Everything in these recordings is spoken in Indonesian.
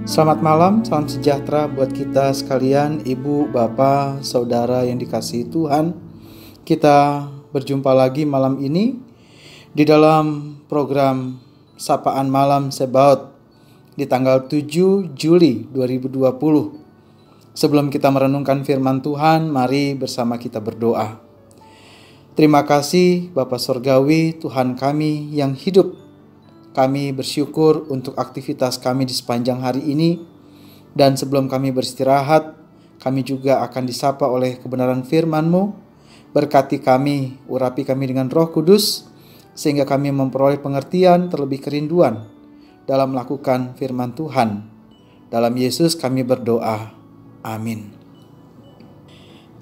Selamat malam, salam sejahtera buat kita sekalian, ibu, bapak, saudara yang dikasihi Tuhan. Kita berjumpa lagi malam ini di dalam program Sapaan Malam Sebaot di tanggal 7 Juli 2020. Sebelum kita merenungkan firman Tuhan, mari bersama kita berdoa. Terima kasih Bapa Sorgawi, Tuhan kami yang hidup. Kami bersyukur untuk aktivitas kami di sepanjang hari ini. Dan sebelum kami beristirahat, kami juga akan disapa oleh kebenaran firman-Mu. Berkati kami, urapi kami dengan Roh Kudus, sehingga kami memperoleh pengertian terlebih kerinduan dalam melakukan firman Tuhan. Dalam Yesus kami berdoa. Amin.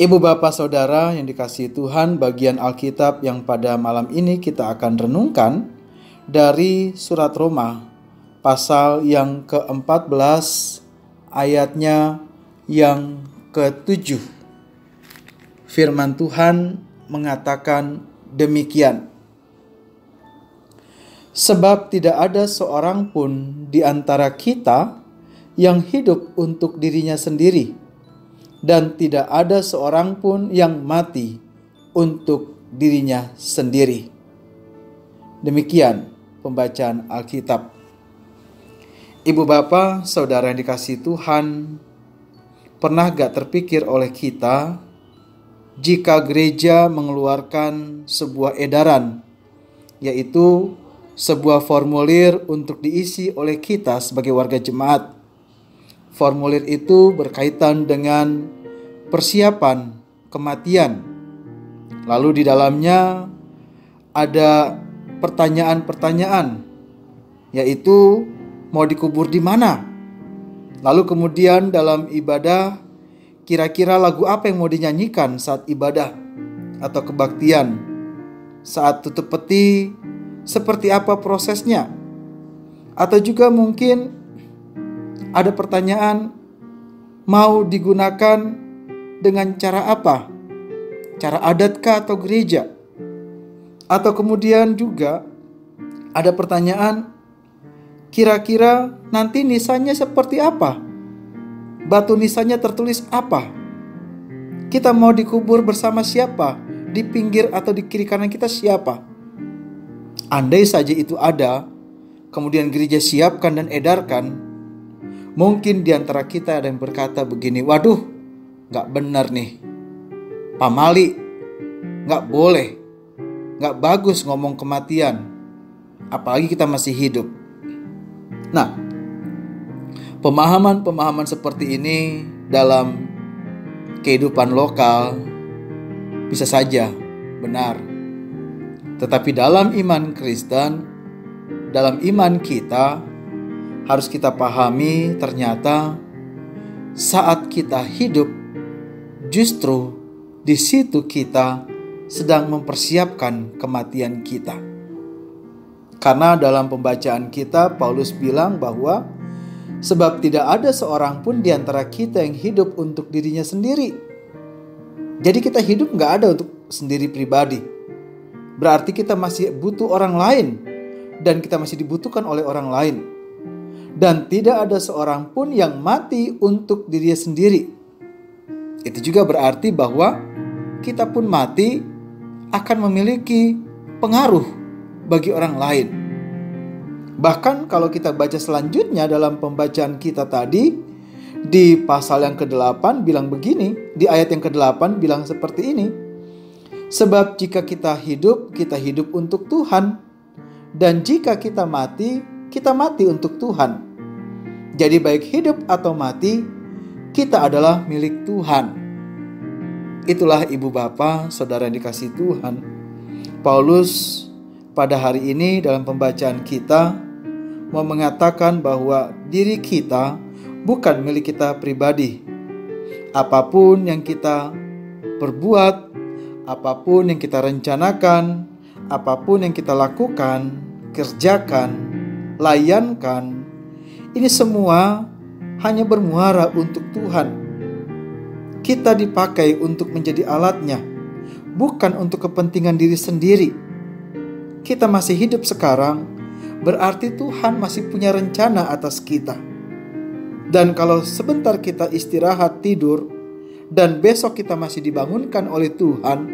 Ibu bapak saudara yang dikasihi Tuhan, bagian Alkitab yang pada malam ini kita akan renungkan dari surat Roma pasal yang ke-14 ayatnya yang ke-7. Firman Tuhan mengatakan demikian. Sebab tidak ada seorang pun di antara kita yang hidup untuk dirinya sendiri, dan tidak ada seorang pun yang mati untuk dirinya sendiri. Demikian pembacaan Alkitab. Ibu bapak, saudara yang dikasihi Tuhan, pernah gak terpikir oleh kita jika gereja mengeluarkan sebuah edaran, yaitu sebuah formulir untuk diisi oleh kita sebagai warga jemaat. Formulir itu berkaitan dengan persiapan kematian. Lalu di dalamnya ada pertanyaan-pertanyaan, yaitu mau dikubur di mana? Lalu kemudian dalam ibadah, kira-kira lagu apa yang mau dinyanyikan saat ibadah atau kebaktian? Saat tutup peti, seperti apa prosesnya? Atau juga mungkin ada pertanyaan, mau digunakan dengan cara apa? Cara adatkah atau gereja? Atau kemudian juga ada pertanyaan, kira-kira nanti nisannya seperti apa? Batu nisannya tertulis apa? Kita mau dikubur bersama siapa? Di pinggir atau di kiri kanan kita siapa? Andai saja itu ada, kemudian gereja siapkan dan edarkan, mungkin di antara kita ada yang berkata begini, waduh, gak benar nih, pamali, gak boleh, gak bagus ngomong kematian, apalagi kita masih hidup. Nah, pemahaman-pemahaman seperti ini dalam kehidupan lokal bisa saja benar. Tetapi dalam iman Kristen, dalam iman kita, harus kita pahami ternyata saat kita hidup, justru di situ kita sedang mempersiapkan kematian kita. Karena dalam pembacaan kita, Paulus bilang bahwa sebab tidak ada seorang pun di antara kita yang hidup untuk dirinya sendiri. Jadi kita hidup gak ada untuk sendiri pribadi. Berarti kita masih butuh orang lain, dan kita masih dibutuhkan oleh orang lain. Dan tidak ada seorang pun yang mati untuk dirinya sendiri. Itu juga berarti bahwa kita pun mati akan memiliki pengaruh bagi orang lain. Bahkan kalau kita baca selanjutnya dalam pembacaan kita tadi, di pasal yang ke-8 bilang begini, di ayat yang ke-8 bilang seperti ini. Sebab jika kita hidup untuk Tuhan. Dan jika kita mati untuk Tuhan. Jadi baik hidup atau mati, kita adalah milik Tuhan. Itulah ibu bapa, saudara yang dikasihi Tuhan. Paulus pada hari ini dalam pembacaan kita mau mengatakan bahwa diri kita bukan milik kita pribadi. Apapun yang kita perbuat, apapun yang kita rencanakan, apapun yang kita lakukan, kerjakan, layankan, ini semua hanya bermuara untuk Tuhan. Kita dipakai untuk menjadi alatnya, bukan untuk kepentingan diri sendiri. Kita masih hidup sekarang, berarti Tuhan masih punya rencana atas kita. Dan kalau sebentar kita istirahat tidur dan besok kita masih dibangunkan oleh Tuhan,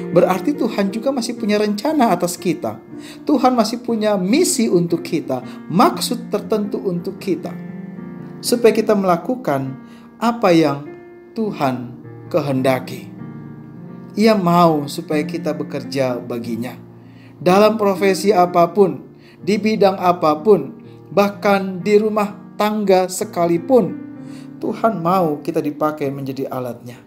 berarti Tuhan juga masih punya rencana atas kita. Tuhan masih punya misi untuk kita, maksud tertentu untuk kita, supaya kita melakukan apa yang Tuhan kehendaki. Ia mau supaya kita bekerja baginya dalam profesi apapun, di bidang apapun, bahkan di rumah tangga sekalipun. Tuhan mau kita dipakai menjadi alatnya.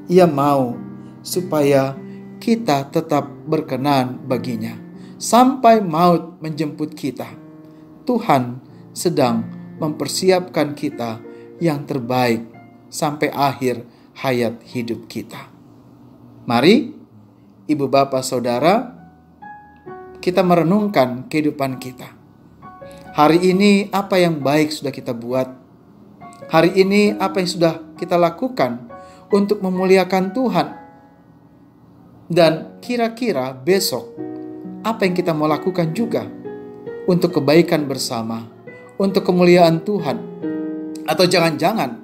Ia mau supaya kita tetap berkenan baginya sampai maut menjemput kita. Tuhan sedang mempersiapkan kita yang terbaik sampai akhir hayat hidup kita. Mari, ibu bapak saudara, kita merenungkan kehidupan kita. Hari ini apa yang baik sudah kita buat? Hari ini apa yang sudah kita lakukan untuk memuliakan Tuhan? Dan kira-kira besok apa yang kita mau lakukan juga untuk kebaikan bersama, untuk kemuliaan Tuhan? Atau jangan-jangan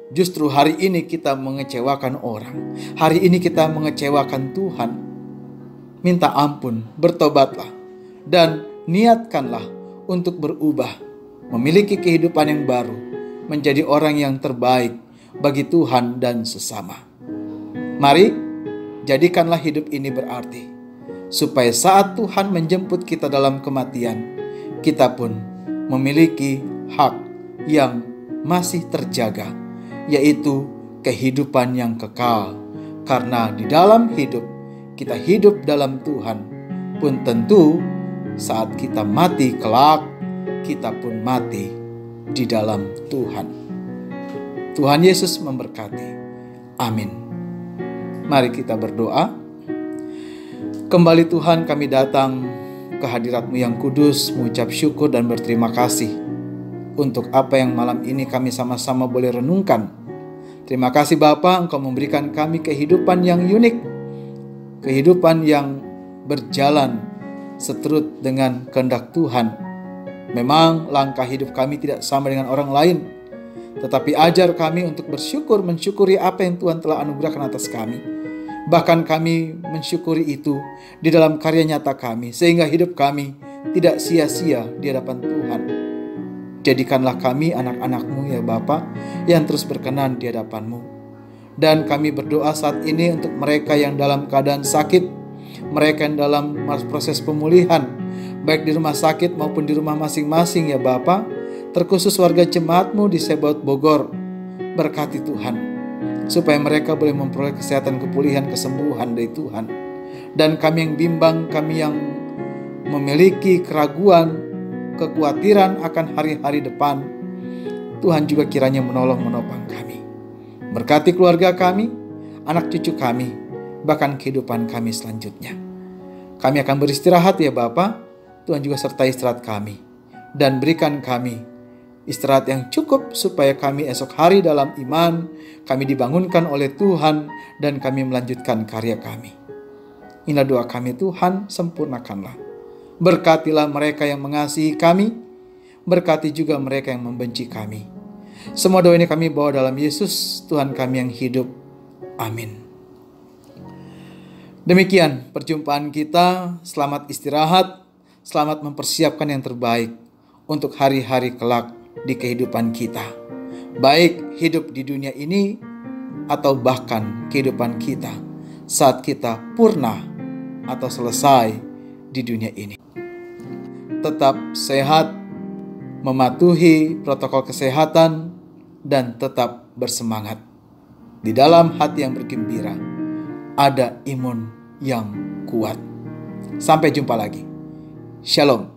justru hari ini kita mengecewakan orang, hari ini kita mengecewakan Tuhan? Minta ampun, bertobatlah, dan niatkanlah untuk berubah, memiliki kehidupan yang baru, menjadi orang yang terbaik bagi Tuhan dan sesama. Mari, jadikanlah hidup ini berarti, supaya saat Tuhan menjemput kita dalam kematian, kita pun memiliki hak yang masih terjaga, yaitu kehidupan yang kekal. Karena di dalam hidup, kita hidup dalam Tuhan, pun tentu saat kita mati kelak, kita pun mati di dalam Tuhan. Tuhan Yesus memberkati. Amin. Mari kita berdoa. Kembali Tuhan, kami datang ke hadirat-Mu yang kudus, mengucap syukur dan berterima kasih untuk apa yang malam ini kami sama-sama boleh renungkan. Terima kasih Bapa, Engkau memberikan kami kehidupan yang unik, kehidupan yang berjalan seturut dengan kehendak Tuhan. Memang langkah hidup kami tidak sama dengan orang lain, tetapi ajar kami untuk bersyukur, mensyukuri apa yang Tuhan telah anugerahkan atas kami. Bahkan kami mensyukuri itu di dalam karya nyata kami, sehingga hidup kami tidak sia-sia di hadapan Tuhan. Jadikanlah kami anak-anak-Mu ya Bapa, yang terus berkenan di hadapan-Mu. Dan kami berdoa saat ini untuk mereka yang dalam keadaan sakit, mereka yang dalam proses pemulihan, baik di rumah sakit maupun di rumah masing-masing ya Bapa. Terkhusus warga jemaat-Mu di Sebaot Bogor, berkati Tuhan, supaya mereka boleh memperoleh kesehatan, kepulihan, kesembuhan dari Tuhan. Dan kami yang bimbang, kami yang memiliki keraguan, kekhawatiran akan hari-hari depan, Tuhan juga kiranya menolong menopang kami. Berkati keluarga kami, anak cucu kami, bahkan kehidupan kami selanjutnya. Kami akan beristirahat ya Bapa. Tuhan juga sertai istirahat kami, dan berikan kami istirahat yang cukup supaya kami esok hari dalam iman, kami dibangunkan oleh Tuhan, dan kami melanjutkan karya kami. Inilah doa kami Tuhan, sempurnakanlah. Berkatilah mereka yang mengasihi kami, berkati juga mereka yang membenci kami. Semua doa ini kami bawa dalam Yesus, Tuhan kami yang hidup. Amin. Demikian perjumpaan kita. Selamat istirahat, selamat mempersiapkan yang terbaik untuk hari-hari kelak di kehidupan kita. Baik hidup di dunia ini atau bahkan kehidupan kita saat kita purna atau selesai di dunia ini. Tetap sehat, mematuhi protokol kesehatan, dan tetap bersemangat. Di dalam hati yang bergembira, ada imun yang kuat. Sampai jumpa lagi. Shalom.